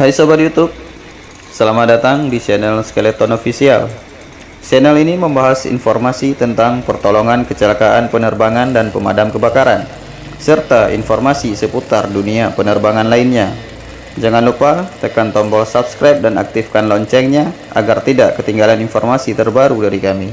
Hai Sobat YouTube, selamat datang di channel Skeleton Official. Channel ini membahas informasi tentang pertolongan kecelakaan penerbangan dan pemadam kebakaran, serta informasi seputar dunia penerbangan lainnya. Jangan lupa tekan tombol subscribe dan aktifkan loncengnya agar tidak ketinggalan informasi terbaru dari kami.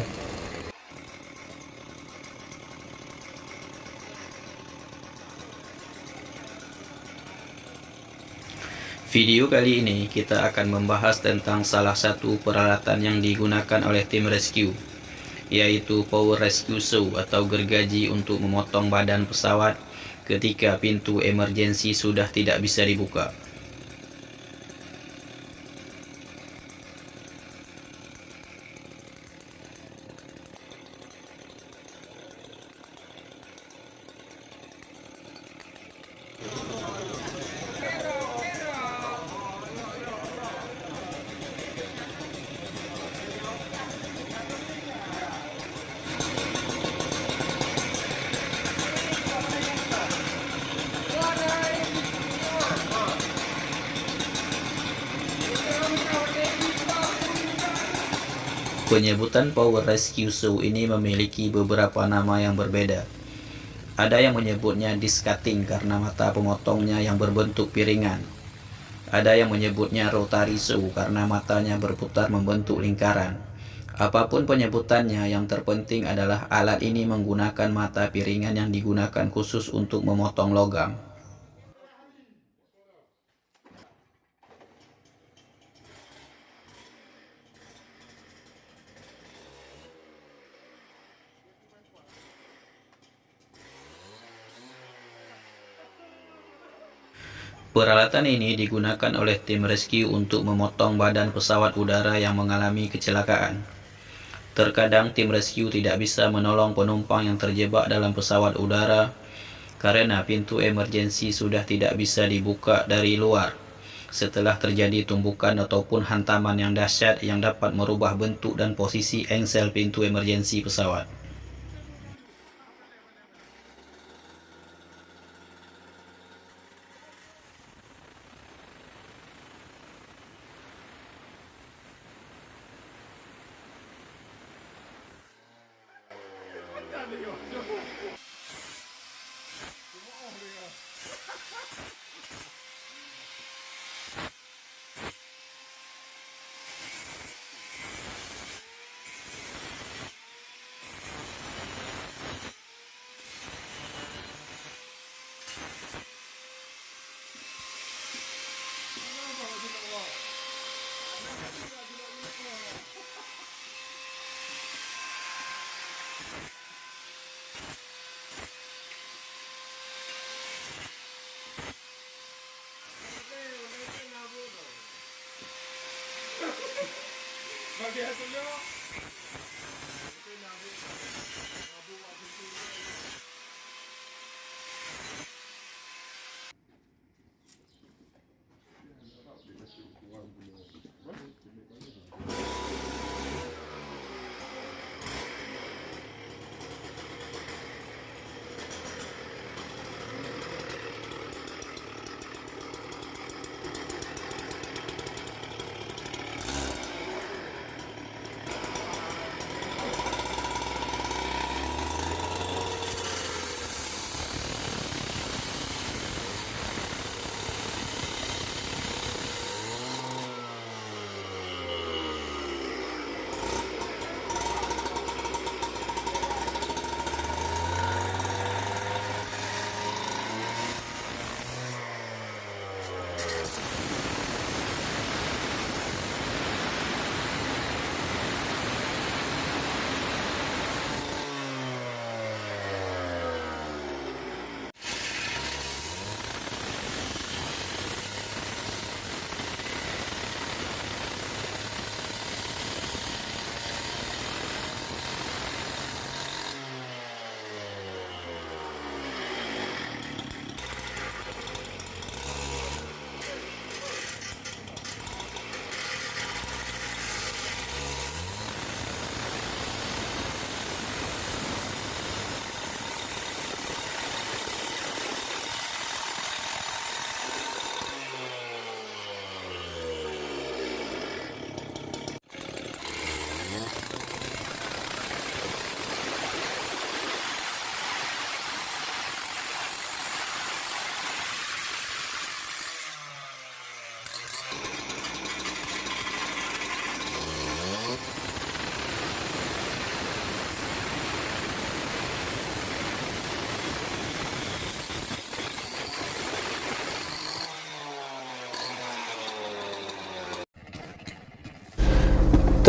Video kali ini kita akan membahas tentang salah satu peralatan yang digunakan oleh tim rescue, yaitu Power Rescue Saw atau gergaji untuk memotong badan pesawat ketika pintu emergensi sudah tidak bisa dibuka. Penyebutan Power Rescue Saw ini memiliki beberapa nama yang berbeda. Ada yang menyebutnya disc cutting karena mata pemotongnya yang berbentuk piringan. Ada yang menyebutnya rotary saw karena matanya berputar membentuk lingkaran. Apapun penyebutannya, yang terpenting adalah alat ini menggunakan mata piringan yang digunakan khusus untuk memotong logam. Peralatan ini digunakan oleh tim rescue untuk memotong badan pesawat udara yang mengalami kecelakaan. Terkadang tim rescue tidak bisa menolong penumpang yang terjebak dalam pesawat udara karena pintu emergensi sudah tidak bisa dibuka dari luar setelah terjadi tumbukan ataupun hantaman yang dahsyat yang dapat merubah bentuk dan posisi engsel pintu emergensi pesawat.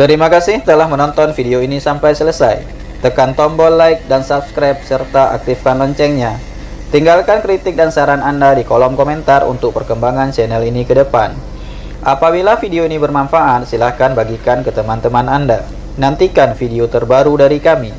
Terima kasih telah menonton video ini sampai selesai. Tekan tombol like dan subscribe serta aktifkan loncengnya. Tinggalkan kritik dan saran Anda di kolom komentar untuk perkembangan channel ini ke depan. Apabila video ini bermanfaat, silahkan bagikan ke teman-teman Anda. Nantikan video terbaru dari kami.